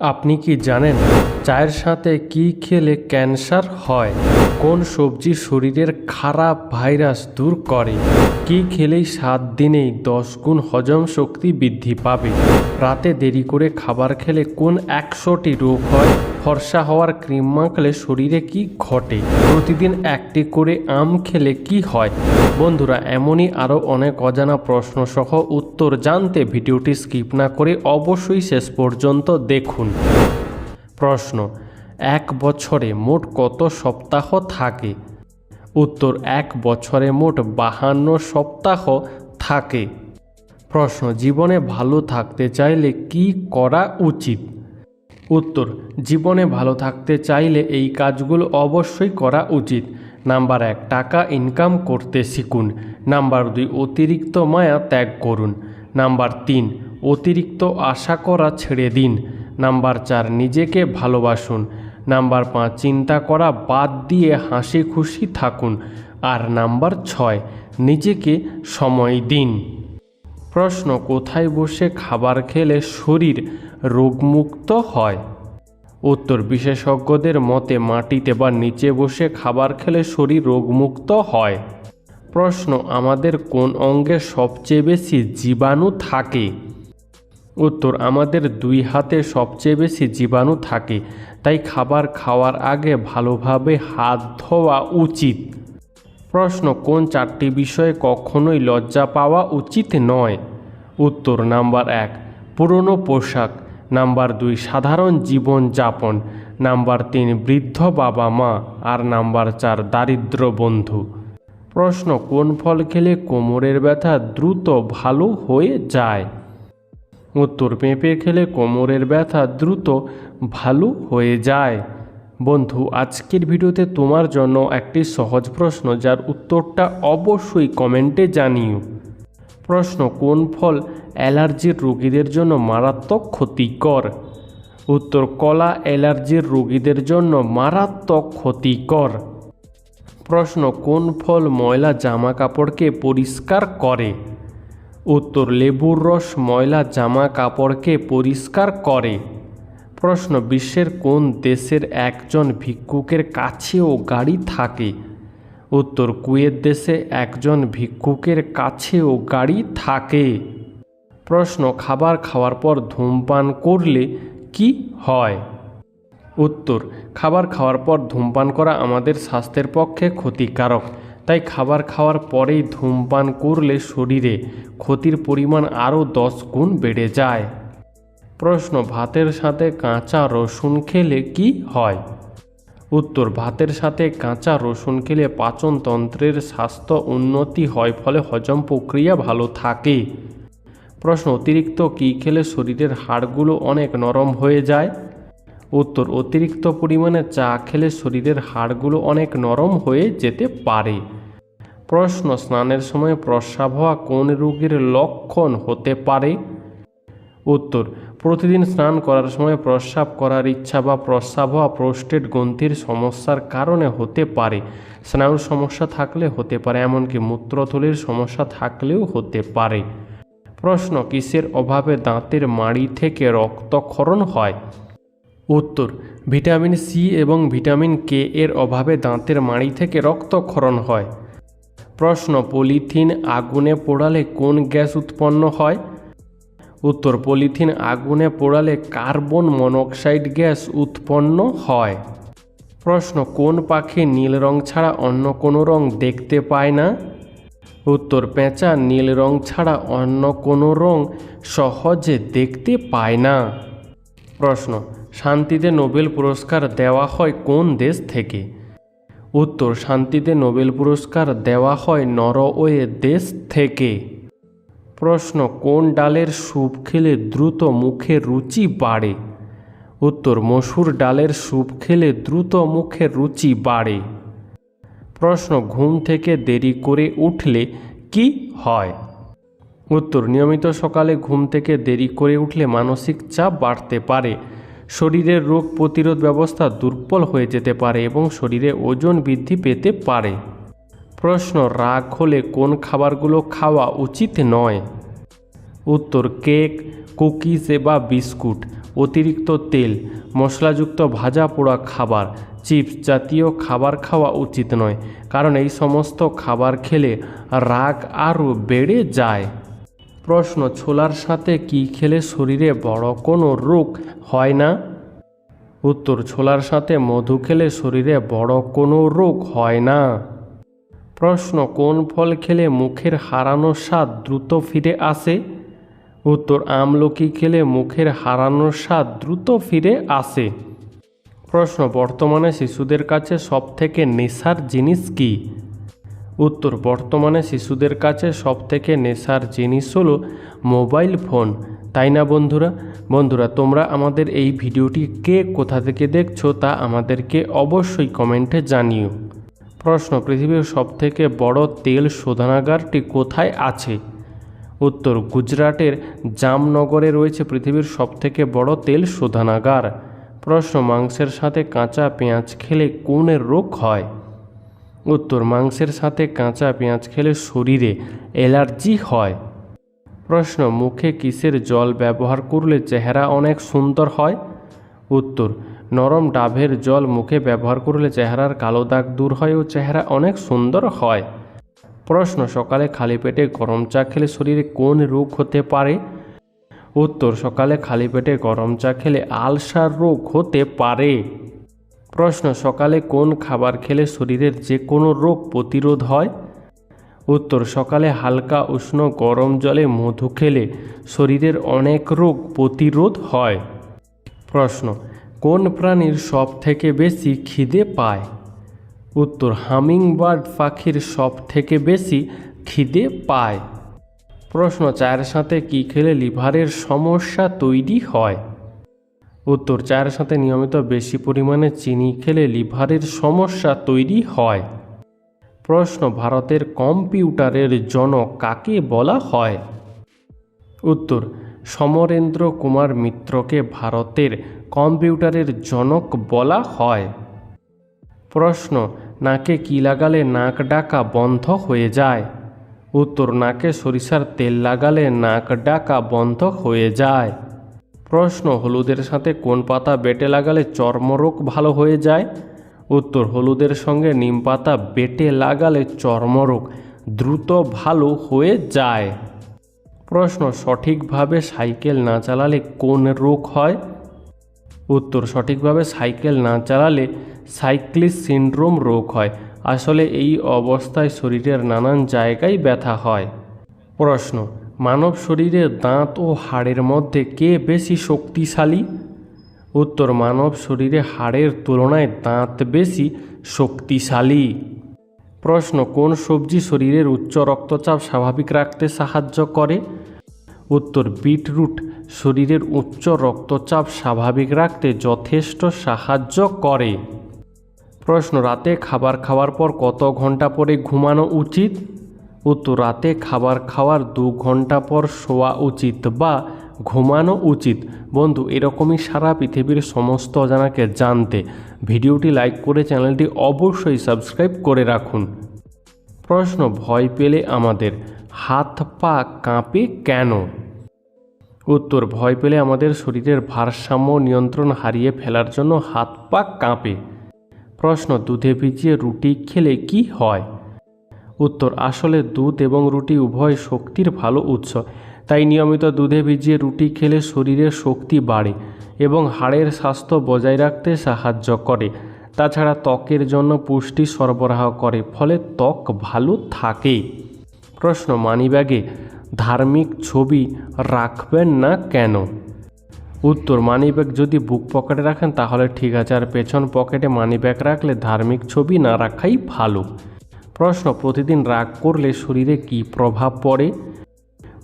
আপনি কি জানেন চায়ের সাথে কি খেলে ক্যান্সার হয়? কোন সবজি শরীরের খারাপ ভাইরাস দূর করে? কি খেলেই 7 দিনেই 10 গুণ হজম শক্তি বৃদ্ধি পাবে? রাতে দেরি করে খাবার খেলে কোন 100টি রোগ হয়? ফর্সা হওয়ার ক্রিম মাখলে শরীরে কি ঘটে? প্রতিদিন একটি করে আম খেলে কি হয়? বন্ধুরা, এমনই আরও অনেক অজানা প্রশ্ন সহ উত্তর জানতে ভিডিওটি স্কিপ না করে অবশ্যই শেষ পর্যন্ত দেখুন। প্রশ্ন: এক বছরে মোট কত সপ্তাহ থাকে? উত্তর: এক বছরে মোট 52 সপ্তাহ থাকে। প্রশ্ন: জীবনে ভালো থাকতে চাইলে কি করা উচিত? উত্তর: জীবনে ভালো থাকতে চাইলে এই কাজগুলো অবশ্যই করা উচিত। নাম্বার 1, টাকা ইনকাম করতে শিখুন। নাম্বার 2, অতিরিক্ত মায়া ত্যাগ করুন। নাম্বার 3, অতিরিক্ত আশা করা ছেড়ে দিন। নাম্বার 4, নিজেকে ভালোবাসুন। নাম্বার 5, চিন্তা করা বাদ দিয়ে হাসি খুশি থাকুন। আর নাম্বার 6, নিজেকে সময় দিন। প্রশ্ন: কোথায় বসে খাবার খেলে শরীর রোগমুক্ত হয়? উত্তর: বিশেষজ্ঞদের মতে মাটিতে বা নিচে বসে খাবার খেলে শরীর রোগমুক্ত হয়। প্রশ্ন: আমাদের কোন অঙ্গে সবচেয়ে বেশি জীবাণু থাকে? উত্তর: আমাদের 2 হাতে সবচেয়ে বেশি জীবাণু থাকে, তাই খাবার খাওয়ার আগে ভালোভাবে হাত ধোয়া উচিত। প্রশ্ন: কোন 4টি বিষয়ে কখনোই লজ্জা পাওয়া উচিত নয়? উত্তর: নাম্বার 1, পুরনো পোশাক। নাম্বার 2, সাধারণ জীবনযাপন। নাম্বার 3, বৃদ্ধ বাবা মা। আর নাম্বার 4, দারিদ্র বন্ধু। প্রশ্ন: কোন ফল খেলে কোমরের ব্যথা দ্রুত ভালো হয়ে যায়? উত্তর: পেঁপে খেলে কোমরের ব্যথা দ্রুত ভালো হয়ে যায়। বন্ধু, আজকের ভিডিওতে তোমার জন্য একটি সহজ প্রশ্ন, যার উত্তরটা অবশ্যই কমেন্টে জানিও। প্রশ্ন: কোন ফল অ্যালার্জির রোগীদের জন্য মারাত্মক ক্ষতিকর? উত্তর: কলা অ্যালার্জির রোগীদের জন্য মারাত্মক ক্ষতিকর। প্রশ্ন: কোন ফল ময়লা জামা কাপড়কে পরিষ্কার করে? উত্তর: লেবুর রস ময়লা জামা কাপড়কে পরিষ্কার করে। প্রশ্ন: বিশ্বের কোন দেশের একজন ভিক্ষুকের কাছেও গাড়ি থাকে? উত্তর: কুয়েত দেশে একজন ভিক্ষুকের কাছেও গাড়ি থাকে। প্রশ্ন: খাবার খাওয়ার পর ধূমপান করলে কি হয়? উত্তর: খাবার খাওয়ার পর ধূমপান করা আমাদের স্বাস্থ্যের পক্ষে ক্ষতিকারক, তাই খাবার খাওয়ার পরেই ধূমপান করলে শরীরে ক্ষতির পরিমাণ আরও 10 গুণ বেড়ে যায়। প্রশ্ন: ভাতের সাথে কাঁচা রসুন খেলে কি হয়? উত্তর: ভাতের সাথে কাঁচা রসুন খেলে পাচনতন্ত্রের স্বাস্থ্য উন্নতি হয়, ফলে হজম প্রক্রিয়া ভালো থাকে। প্রশ্ন: অতিরিক্ত কী খেলে শরীরের হাড়গুলো অনেক নরম হয়ে যায়? উত্তর: অতিরিক্ত পরিমাণে চা খেলে শরীরের হাড়গুলো অনেক নরম হয়ে যেতে পারে। প্রশ্ন: স্নানের সময় প্রস্রাব হওয়া কোন রোগের লক্ষণ হতে পারে? উত্তর: প্রতিদিন স্নান করার সময় প্রস্রাব করার ইচ্ছা বা প্রস্রাব হওয়া প্রোস্টেট গ্রন্থির সমস্যার কারণে হতে পারে। স্নায়ুর সমস্যা থাকলে হতে পারে, এমনকি মূত্রথলির সমস্যা থাকলেও হতে পারে। প্রশ্ন: কিসের অভাবে দাঁতের মাড়ি থেকে রক্তক্ষরণ হয়? উত্তর: ভিটামিন সি এবং ভিটামিন কে এর অভাবে দাঁতের মাড়ি থেকে রক্তক্ষরণ হয়। প্রশ্ন: পলিথিন আগুনে পোড়ালে কোন গ্যাস উৎপন্ন হয়? উত্তর: পলিথিন আগুনে পোড়ালে কার্বন মনোক্সাইড গ্যাস উৎপন্ন হয়। প্রশ্ন: কোন পাখি নীল রং ছাড়া অন্য কোনো রং দেখতে পায় না? উত্তর: পেঁচা নীল রং ছাড়া অন্য কোনো রং সহজে দেখতে পায় না। প্রশ্ন: শান্তিতে নোবেল পুরস্কার দেওয়া হয় কোন দেশ থেকে? উত্তর: শান্তিতে নোবেল পুরস্কার দেওয়া হয় নরওয়ে দেশ থেকে। প্রশ্ন: কোন ডালের স্যুপ খেলে দ্রুত মুখের রুচি বাড়ে? উত্তর: মসুর ডালের স্যুপ খেলে দ্রুত মুখের রুচি বাড়ে। প্রশ্ন: ঘুম থেকে দেরি করে উঠলে কি হয়? উত্তর: নিয়মিত সকালে ঘুম থেকে দেরি করে উঠলে মানসিক চাপ বাড়তে পারে, শরীরের রোগ প্রতিরোধ ব্যবস্থা দুর্বল হয়ে যেতে পারে এবং শরীরে ওজন বৃদ্ধি পেতে পারে। প্রশ্ন: রাগ হলে কোন খাবারগুলো খাওয়া উচিত নয়? উত্তর: কেক, কুকিজ বা বিস্কুট। অতিরিক্ত তেল, মশলাযুক্ত ভাজা পোড়া খাবার, চিপস জাতীয় খাবার খাওয়া উচিত নয়, কারণ এই সমস্ত খাবার খেলে রাগ আরও বেড়ে যায়। প্রশ্ন, ছোলার সাথে কি খেলে শরীরে বড় কোনো রোগ হয় না? উত্তর, ছোলার সাথে মধু খেলে শরীরে বড় কোনো রোগ হয় না। প্রশ্ন, কোন ফল খেলে মুখের হারানো স্বাদ দ্রুত ফিরে আসে? উত্তর, আমলকি খেলে মুখের হারানো স্বাদ দ্রুত ফিরে আসে। প্রশ্ন, বর্তমানে শিশুদের কাছে সবথেকে নেশার জিনিস কি? উত্তর, বর্তমানে শিশুদের কাছে সবথেকে নেশার জিনিস হলো মোবাইল ফোন, তাই না বন্ধুরা তোমরা আমাদের এই ভিডিওটি কে কোথা থেকে দেখছো তা আমাদেরকে অবশ্যই কমেন্টে জানিও। প্রশ্ন, পৃথিবীর সবথেকে বড় তেল শোধনাগারটি কোথায় আছে? উত্তর, গুজরাটের জামনগরে রয়েছে পৃথিবীর সবথেকে বড় তেল শোধনাগার। প্রশ্ন, মাংসের সাথে কাঁচা পেঁয়াজ খেলে কোন রোগ হয়? উত্তর, মাংসের সাথে কাঁচা পেঁয়াজ খেলে শরীরে অ্যালার্জি হয়। প্রশ্ন, মুখে কিসের জল ব্যবহার করলে চেহারা অনেক সুন্দর হয়? উত্তর, নরম ডাবের জল মুখে ব্যবহার করলে চেহারার কালো দাগ দূর হয় ও চেহারা অনেক সুন্দর হয়। প্রশ্ন, সকালে খালি পেটে গরম চা খেলে শরীরে কোন রোগ হতে পারে? উত্তর, সকালে খালি পেটে গরম চা খেলে আলসার রোগ হতে পারে। প্রশ্ন, সকালে কোন খাবার খেলে শরীরের যে কোনো রোগ প্রতিরোধ হয়? উত্তর, সকালে হালকা উষ্ণ গরম জলে মধু খেলে শরীরের অনেক রোগ প্রতিরোধ হয়। প্রশ্ন, কোন প্রাণীর সব থেকে বেশি খিদে পায়? উত্তর, হামিংবার্ড পাখির সব থেকে বেশি খিদে পায়। প্রশ্ন, চায়ের সাথে কি খেলে লিভারের সমস্যা তৈরি হয়? উত্তর, চায়ের সাথে নিয়মিত বেশি পরিমাণে চিনি খেলে লিভারের সমস্যা তৈরি হয়। প্রশ্ন, ভারতের কম্পিউটারের জনক কাকে বলা হয়? উত্তর, সমরেন্দ্র কুমার মিত্রকে ভারতের কম্পিউটারের জনক বলা হয়। প্রশ্ন, নাকে কি লাগালে নাক ডাকা বন্ধ হয়ে যায়? উত্তর, নাকে সরিষার তেল লাগালে নাক ডাকা বন্ধ হয়ে যায়। প্রশ্ন, হলুদের সাথে কোন পাতা বেটে লাগালে চর্মরোগ ভালো হয়ে যায়? উত্তর, হলুদের সঙ্গে নিম পাতা বেটে লাগালে চর্মরোগ দ্রুত ভালো হয়ে যায়। প্রশ্ন, সঠিকভাবে সাইকেল না চালালে কোন রোগ হয়? উত্তর, সঠিকভাবে সাইকেল না চালালে সাইক্লিস্ট সিনড্রোম রোগ হয়। আসলে এই অবস্থায় শরীরের নানান জায়গায় ব্যথা হয়। প্রশ্ন, মানব শরীরে দাঁত ও হাড়ের মধ্যে কে বেশি শক্তিশালী? উত্তর, মানব শরীরে হাড়ের তুলনায় দাঁত বেশি শক্তিশালী। প্রশ্ন, কোন সবজি শরীরের উচ্চ রক্তচাপ স্বাভাবিক রাখতে সাহায্য করে? উত্তর, বিটরুট শরীরের উচ্চ রক্তচাপ স্বাভাবিক রাখতে যথেষ্ট সাহায্য করে। প্রশ্ন, রাতে খাবার খাওয়ার পর কত ঘন্টা পরে ঘুমানো উচিত? উত্তর, রাতে খাবার খাওয়ার 2 ঘন্টা পর শোয়া উচিত বা ঘুমানো উচিত। বন্ধু, এরকমই সারা পৃথিবীর সমস্ত অজানাকে জানতে ভিডিওটি লাইক করে চ্যানেলটি অবশ্যই সাবস্ক্রাইব করে রাখুন। প্রশ্ন, ভয় পেলে আমাদের হাত পা কাঁপে কেন? উত্তর, ভয় পেলে আমাদের শরীরের ভারসাম্য নিয়ন্ত্রণ হারিয়ে ফেলার জন্য হাত পা কাঁপে। প্রশ্ন, দুধে ভিজিয়ে রুটি খেলে কি হয়? উত্তর, আসলে দুধ এবং রুটি উভয় শক্তির ভালো উৎস, তাই নিয়মিত দুধে ভিজিয়ে রুটি খেলে শরীরে শক্তি বাড়ে এবং হাড়ের স্বাস্থ্য বজায় রাখতে সাহায্য করে। তাছাড়া ত্বকের জন্য পুষ্টি সরবরাহ করে, ফলে ত্বক ভালো থাকে। প্রশ্ন, মানিব্যাগে ধার্মিক ছবি রাখবেন না কেন? উত্তর, মানিব্যাগ যদি বুক পকেটে রাখেন তাহলে ঠিক আছে, আর পেছন পকেটে মানিব্যাগ রাখলে ধার্মিক ছবি না রাখাই ভালো। প্রশ্ন, প্রতিদিন রাগ করলে শরীরে কী প্রভাব পড়ে?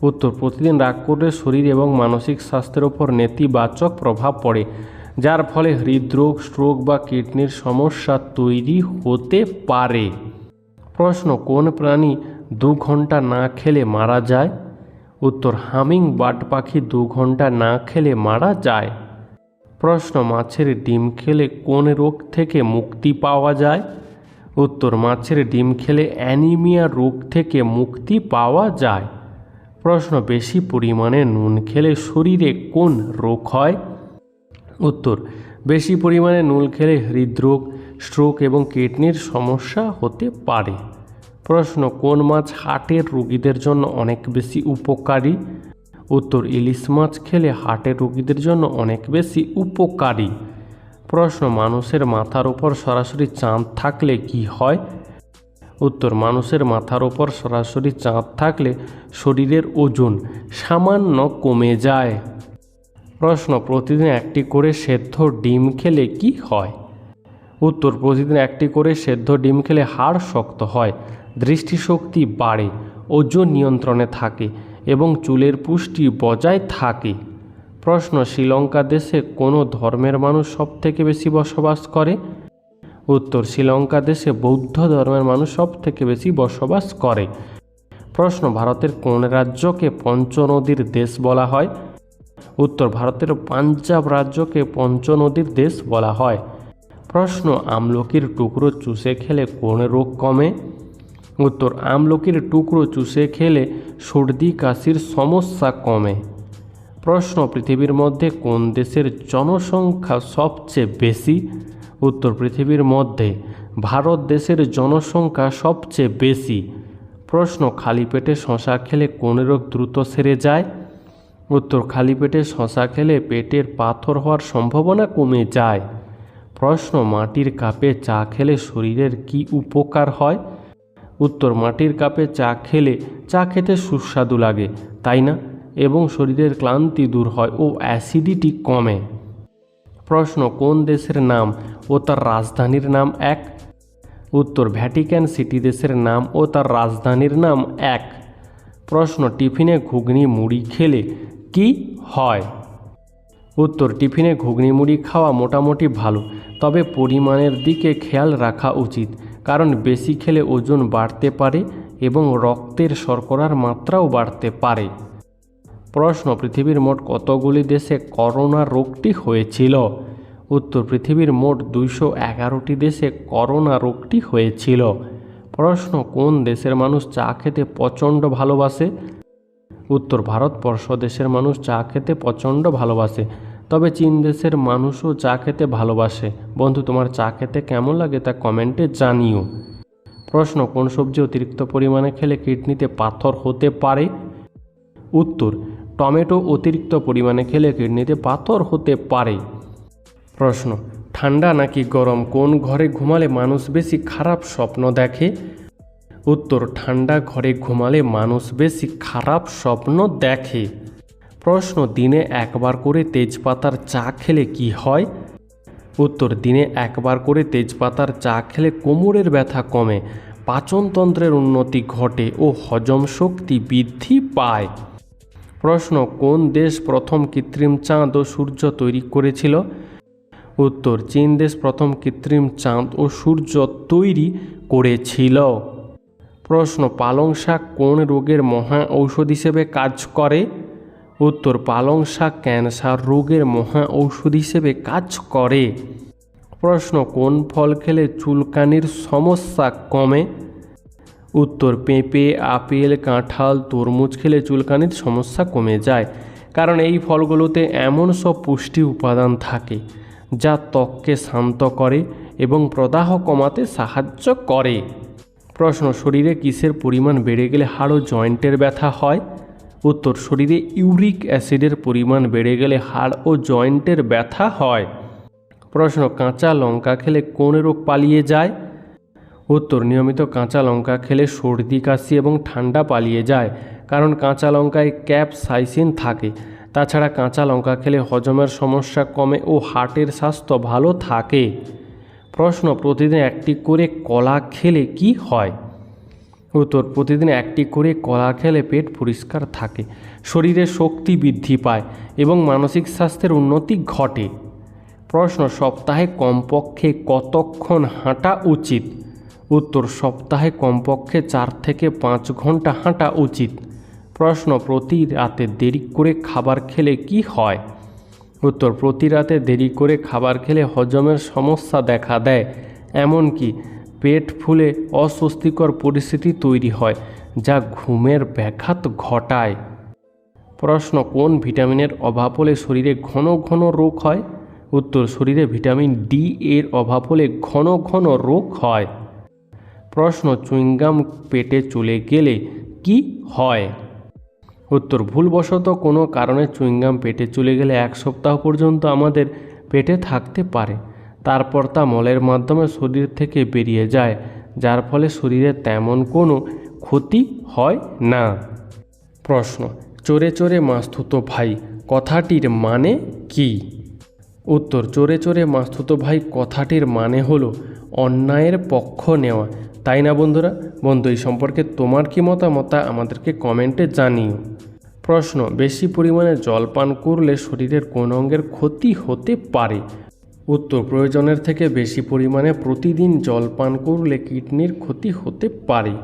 উত্তর, প্রতিদিন রাগ করলে শরীর এবং মানসিক স্বাস্থ্যের ওপর নেতিবাচক প্রভাব পড়ে, যার ফলে হৃদরোগ, স্ট্রোক বা কিডনির সমস্যা তৈরি হতে পারে। প্রশ্ন, কোন প্রাণী 2 ঘন্টা না খেলে মারা যায়? উত্তর, হামিংবার্ড পাখি 2 ঘন্টা না খেলে মারা যায়। প্রশ্ন, মাছের ডিম খেলে কোন রোগ থেকে মুক্তি পাওয়া যায়? উত্তর, মাছের ডিম খেলে অ্যানিমিয়া রোগ থেকে মুক্তি পাওয়া যায়। প্রশ্ন, বেশি পরিমাণে নুন খেলে শরীরে কোন রোগ হয়? উত্তর, বেশি পরিমাণে নুন খেলে হৃদরোগ, স্ট্রোক এবং কিডনির সমস্যা হতে পারে। প্রশ্ন, কোন মাছ হার্টের রোগীদের জন্য অনেক বেশি উপকারী? উত্তর, ইলিশ মাছ খেলে হার্টের রোগীদের জন্য অনেক বেশি উপকারী। প্রশ্ন, মানুষের মাথার উপর সরাসরি চাঁদ থাকলে কি হয়? উত্তর, মানুষের মাথার উপর সরাসরি চাঁদ থাকলে শরীরের ওজন সামান্য কমে যায়। প্রশ্ন, প্রতিদিন একটি করে সেদ্ধ ডিম খেলে কি হয়? উত্তর, প্রতিদিন একটি করে সেদ্ধ ডিম খেলে হাড় শক্ত হয়, দৃষ্টিশক্তি বাড়ে, ওজন নিয়ন্ত্রণে থাকে এবং চুলের পুষ্টি বজায় থাকে। প্রশ্ন, শ্রীলঙ্কা দেশে কোন ধর্মের মানুষ সবথেকে বেশি বসবাস করে? উত্তর, শ্রীলঙ্কা দেশে বৌদ্ধ ধর্মের মানুষ সবথেকে বেশি বসবাস করে। প্রশ্ন, ভারতের কোন রাজ্যকে পঞ্চনদীর দেশ বলা হয়? উত্তর, ভারতের পাঞ্জাব রাজ্যকে পঞ্চনদীর দেশ বলা হয়। প্রশ্ন, আমলকির টুকরো চুষে খেলে কোন রোগ কমে? উত্তর, আমলকির টুকরো চুষে খেলে সর্দি কাশির সমস্যা কমে। প্রশ্ন, পৃথিবীর মধ্যে কোন দেশের জনসংখ্যা সবচেয়ে বেশি? উত্তর, পৃথিবীর মধ্যে ভারত দেশের জনসংখ্যা সবচেয়ে বেশি। প্রশ্ন, খালি পেটে শশা খেলে কোন রোগ দ্রুত সেরে যায়? উত্তর, খালি পেটে শশা খেলে পেটের পাথর হওয়ার সম্ভাবনা কমে যায়। প্রশ্ন, মাটির কাপে চা খেলে শরীরের কি উপকার হয়? উত্তর, মাটির কাপে চা খেলে চা খেতে সুস্বাদু লাগে, তাই না? এবং শরীরের ক্লান্তি দূর হয় ও অ্যাসিডিটি কমে। প্রশ্ন, কোন দেশের নাম ও তার রাজধানীর নাম এক? উত্তর, ভ্যাটিকান সিটি দেশের নাম ও তার রাজধানীর নাম এক। প্রশ্ন, টিফিনে ঘুগনি মুড়ি খেলে কি হয়? উত্তর, টিফিনে ঘুগনি মুড়ি খাওয়া মোটামুটি ভালো, তবে পরিমাণের দিকে খেয়াল রাখা উচিত, কারণ বেশি খেলে ওজন বাড়তে পারে এবং রক্তের শর্করার মাত্রাও বাড়তে পারে। প্রশ্ন, পৃথিবীর মোট কতগুলি দেশে করোনা রোগটি হয়েছিল? উত্তর, পৃথিবীর মোট 211টি দেশে করোনা রোগটি হয়েছিল। প্রশ্ন, কোন দেশের মানুষ চা খেতে প্রচণ্ড ভালোবাসে? উত্তর, ভারতবর্ষ দেশের মানুষ চা খেতে প্রচণ্ড ভালোবাসে, তবে চীন দেশের মানুষও চা খেতে ভালোবাসে। বন্ধু, তোমার চা খেতে কেমন লাগে তা কমেন্টে জানিও। প্রশ্ন, কোন সবজি অতিরিক্ত পরিমাণে খেলে কিডনিতে পাথর হতে পারে? উত্তর, টমেটো অতিরিক্ত পরিমাণে খেলে কিডনিতে পাথর হতে পারে। প্রশ্ন, ঠান্ডা নাকি গরম কোন ঘরে ঘুমালে মানুষ বেশি খারাপ স্বপ্ন দেখে? উত্তর, ঠান্ডা ঘরে ঘুমালে মানুষ বেশি খারাপ স্বপ্ন দেখে। প্রশ্ন, দিনে একবার করে তেজপাতার চা খেলে কি হয়? উত্তর, দিনে একবার করে তেজপাতার চা খেলে কোমরের ব্যথা কমে, পাচনতন্ত্রের উন্নতি ঘটে ও হজম শক্তি বৃদ্ধি পায়। প্রশ্ন, কোন দেশ প্রথম কৃত্রিম চাঁদ ও সূর্য তৈরি করেছিল? উত্তর, চীন দেশ প্রথম কৃত্রিম চাঁদ ও সূর্য তৈরি করেছিল। প্রশ্ন, পালং শাক কোন রোগের মহা ঔষধ হিসেবে কাজ করে? উত্তর, পালং শাক ক্যান্সার রোগের মহা ঔষধ হিসেবে কাজ করে। প্রশ্ন, কোন ফল খেলে চুলকানির সমস্যা কমে? উত্তর, পেঁপে, আপেল, কাঁঠাল, তরমুজ খেলে চুলকানির সমস্যা কমে যায়, কারণ এই ফলগুলোতে এমন সব পুষ্টি উপাদান থাকে যা ত্বককে শান্ত করে এবং প্রদাহ কমাতে সাহায্য করে। প্রশ্ন, শরীরে কিসের পরিমাণ বেড়ে গেলে হাড় ও জয়েন্টের ব্যথা হয়? উত্তর, শরীরে ইউরিক অ্যাসিডের পরিমাণ বেড়ে গেলে হাড় ও জয়েন্টের ব্যথা হয়। প্রশ্ন, কাঁচা লঙ্কা খেলে কোন রোগ পালিয়ে যায়? উত্তর, নিয়মিত কাঁচা লঙ্কা খেলে সর্দি কাশি এবং ঠান্ডা পালিয়ে যায়, কারণ কাঁচা লঙ্কায় ক্যাপসাইসিন থাকে। তাছাড়া কাঁচা লঙ্কা খেলে হজমের সমস্যা কমে ও হার্টের স্বাস্থ্য ভালো থাকে। প্রশ্ন, প্রতিদিন একটি করে কলা খেলে কি হয়? উত্তর, প্রতিদিন একটি করে কলা খেলে পেট পরিষ্কার থাকে, শরীরে শক্তি বৃদ্ধি পায় এবং মানসিক স্বাস্থ্যের উন্নতি ঘটে। প্রশ্ন, সপ্তাহে কমপক্ষে কতক্ষণ হাঁটা উচিত? উত্তর, সপ্তাহে কমপক্ষে 4 থেকে 5 ঘন্টা হাঁটা উচিত। প্রশ্ন, প্রতি রাতে দেরি করে খাবার খেলে কি হয়? উত্তর, প্রতি রাতে দেরি করে খাবার খেলে হজমের সমস্যা দেখা দেয়, এমনকি পেট ফুলে অস্বস্তিকর পরিস্থিতি তৈরি হয় যা ঘুমের ব্যাঘাত ঘটায়। প্রশ্ন, কোন ভিটামিনের অভাব হলে শরীরে ঘন ঘন রোগ হয়? উত্তর, শরীরে ভিটামিন ডি এর অভাব হলে ঘন ঘন রোগ হয়। প্রশ্ন, চুইংগাম পেটে চলে গেলে কি হয়? উত্তর, ভুলবশত কোনো কারণে চুইংগাম পেটে চলে গেলে 1 সপ্তাহ পর্যন্ত আমাদের পেটে থাকতে পারে। তারপর তা মলের মাধ্যমে শরীর থেকে বেরিয়ে যায়, যার ফলে শরীরে তেমন কোনো ক্ষতি হয় না। প্রশ্ন, চোরে চোরে মাসতুতো ভাই কথাটির মানে কি? উত্তর, চোরে চোরে মাসতুতো ভাই কথাটির মানে হলো অন্যায়ের পক্ষ নেওয়া। তাই না বন্ধুরা? বন্ধু, এই সম্পর্কে তোমার কি মতামত তা আমাদেরকে কমেন্টে জানিও। প্রশ্ন, বেশি পরিমাণে জল পান করলে শরীরের কোন অঙ্গের ক্ষতি হতে পারে? উত্তর, প্রয়োজনের থেকে বেশি পরিমাণে প্রতিদিন জল পান করলে কিডনির ক্ষতি হতে পারে।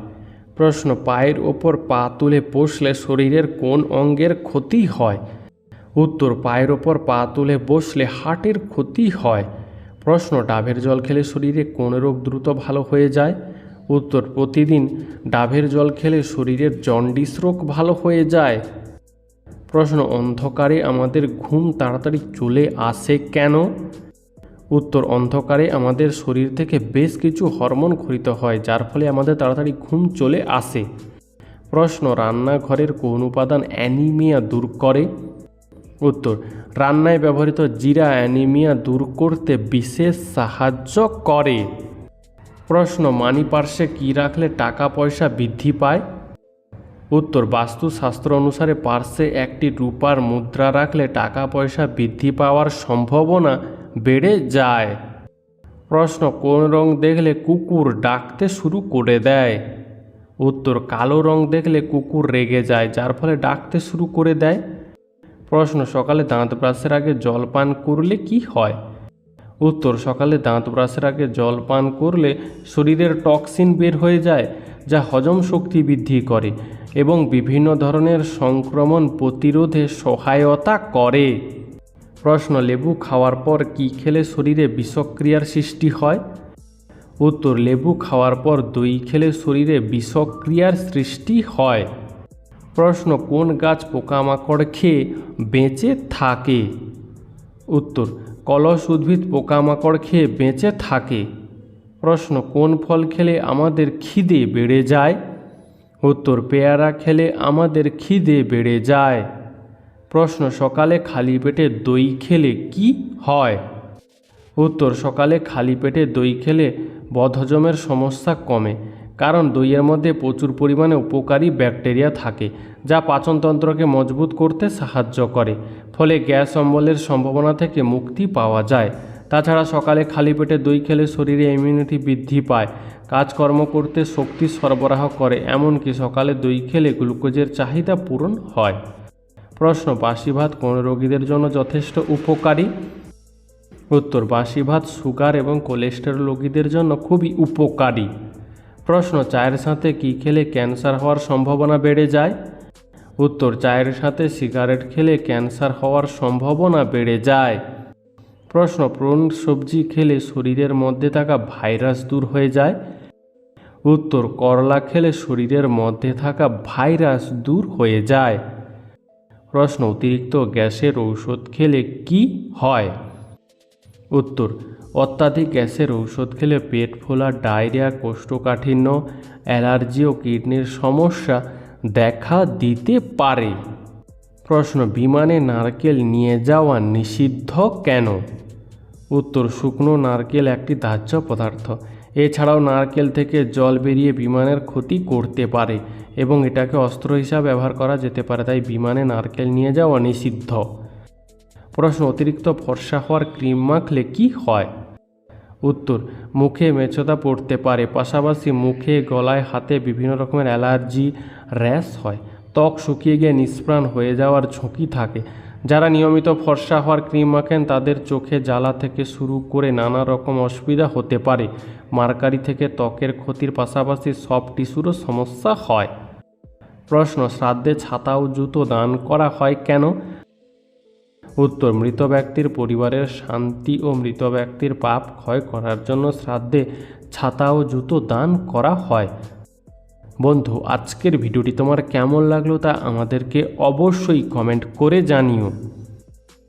প্রশ্ন, পায়ের ওপর পা তুলে বসলে শরীরের কোন অঙ্গের ক্ষতি হয়? উত্তর, পায়ের ওপর পা তুলে বসলে হার্টের ক্ষতি হয়। প্রশ্ন, ডাবের জল খেলে শরীরে কোন রোগ দ্রুত ভালো হয়ে যায়? উত্তর, প্রতিদিন ডাবের জল খেলে শরীরের জন্ডিস রোগ ভালো হয়ে যায়। প্রশ্ন, অন্ধকারে আমাদের ঘুম তাড়াতাড়ি চলে আসে কেন? উত্তর, অন্ধকারে আমাদের শরীর থেকে বেশ কিছু হরমোন ক্ষরিত হয়, যার ফলে আমাদের তাড়াতাড়ি ঘুম চলে আসে। প্রশ্ন, রান্নাঘরের কোন উপাদান অ্যানিমিয়া দূর করে? উত্তর, রান্নায় ব্যবহৃত জিরা অ্যানিমিয়া দূর করতে বিশেষ সাহায্য করে। প্রশ্ন, মানি পার্সে কী রাখলে টাকা পয়সা বৃদ্ধি পায়? উত্তর, বাস্তুশাস্ত্র অনুসারে পার্সে একটি রূপার মুদ্রা রাখলে টাকা পয়সা বৃদ্ধি পাওয়ার সম্ভাবনা বেড়ে যায়। প্রশ্ন, কোন রং দেখলে কুকুর ডাকতে শুরু করে দেয়? উত্তর, কালো রং দেখলে কুকুর রেগে যায়, যার ফলে ডাকতে শুরু করে দেয়। প্রশ্ন, সকালে দাঁত ব্রাশের আগে জল পান করলে কি হয়? উত্তর, সকালে দাঁত ব্রাশের আগে জল পান করলে শরীরের টক্সিন বের হয়ে যায়, যা হজম শক্তি বৃদ্ধি করে এবং বিভিন্ন ধরনের সংক্রমণ প্রতিরোধে সহায়তা করে। প্রশ্ন, লেবু খাওয়ার পর কি খেলে শরীরে বিষক্রিয়ার সৃষ্টি হয়? উত্তর, লেবু খাওয়ার পর দই খেলে শরীরে বিষক্রিয়ার সৃষ্টি হয়। প্রশ্ন, কোন গাছ পোকামাকড় খেয়ে বেঁচে থাকে? উত্তর, কলস উদ্ভিদ পোকামাকড় খেয়ে বেঁচে থাকে। প্রশ্ন, কোন ফল খেলে আমাদের খিদে বেড়ে যায়? উত্তর, পেয়ারা খেলে আমাদের খিদে বেড়ে যায়। প্রশ্ন, সকালে খালি পেটে দই খেলে কি হয়? উত্তর, সকালে খালি পেটে দই খেলে বদহজমের সমস্যা কমে, কারণ দইয়ের মধ্যে প্রচুর পরিমাণে উপকারী ব্যাকটেরিয়া থাকে, যা পাচনতন্ত্রকে মজবুত করতে সাহায্য করে, ফলে গ্যাস অম্বলের সম্ভাবনা থেকে মুক্তি পাওয়া যায়। তাছাড়া সকালে খালি পেটে দই খেলে শরীরে ইমিউনিটি বৃদ্ধি পায়, কাজকর্ম করতে শক্তি সরবরাহ করে, এমনকি সকালে দই খেলে গ্লুকোজের চাহিদা পূরণ হয়। প্রশ্ন, বাসি ভাত কোন রোগীদের জন্য যথেষ্ট উপকারী? উত্তর, বাসি ভাত সুগার এবং কোলেস্টেরল রোগীদের জন্য খুবই উপকারী। প্রশ্ন, চায়ের সাথে কি খেলে ক্যান্সার হওয়ার সম্ভাবনা বেড়ে যায়? উত্তর, চায়ের সাথে সিগারেট খেলে ক্যান্সার হওয়ার সম্ভাবনা বেড়ে যায়। প্রশ্ন, কোন সবজি খেলে শরীরের মধ্যে থাকা ভাইরাস দূর হয়ে যায়? উত্তর, করলা খেলে শরীরের মধ্যে থাকা ভাইরাস দূর হয়ে যায়। প্রশ্ন, অতিরিক্ত গ্যাসের ঔষধ খেলে কি হয়? উত্তর, অত্যাধিক গ্যাসের ঔষধ খেলে পেট ফোলা, ডায়রিয়া, কোষ্ঠকাঠিন্য, অ্যালার্জি ও কিডনির সমস্যা দেখা দিতে পারে। প্রশ্ন, বিমানে নারকেল নিয়ে যাওয়া নিষিদ্ধ কেন? উত্তর, শুকনো নারকেল একটি দাহ্য পদার্থ। এছাড়াও নারকেল থেকে জল বেরিয়ে বিমানের ক্ষতি করতে পারে এবং এটাকে অস্ত্র হিসাবে ব্যবহার করা যেতে পারে, তাই বিমানে নারকেল নিয়ে যাওয়া নিষিদ্ধ। প্রশ্ন, অতিরিক্ত ফর্সা হওয়ার ক্রিম মাখলে কি হয়? উত্তর, মুখে মেচেদা পড়তে পারে, পাশাপাশি মুখে, গলায়, হাতে বিভিন্ন রকমের অ্যালার্জি, র্যাশ হয়, ত্বক শুকিয়ে গিয়ে নিষ্প্রাণ হয়ে যাওয়ার ঝুঁকি থাকে। যারা নিয়মিত ফর্সা হওয়ার ক্রিম মাখেন তাদের চোখে জ্বালা থেকে শুরু করে নানা রকম অসুবিধা হতে পারে। মার্কারি থেকে ত্বকের ক্ষতির পাশাপাশি সফট টিস্যুরও সমস্যা হয়। প্রশ্ন, শ্রাদ্ধে ছাতা ও জুতো দান করা হয় কেন? উত্তর, মৃত ব্যক্তির পরিবারের শান্তি ও মৃত ব্যক্তির পাপ ক্ষয় করার জন্য শ্রাদ্ধে ছাতা ও জুতো দান করা হয়। বন্ধু, আজকের ভিডিওটি তোমার কেমন লাগলো তা আমাদেরকে অবশ্যই কমেন্ট করে জানিও।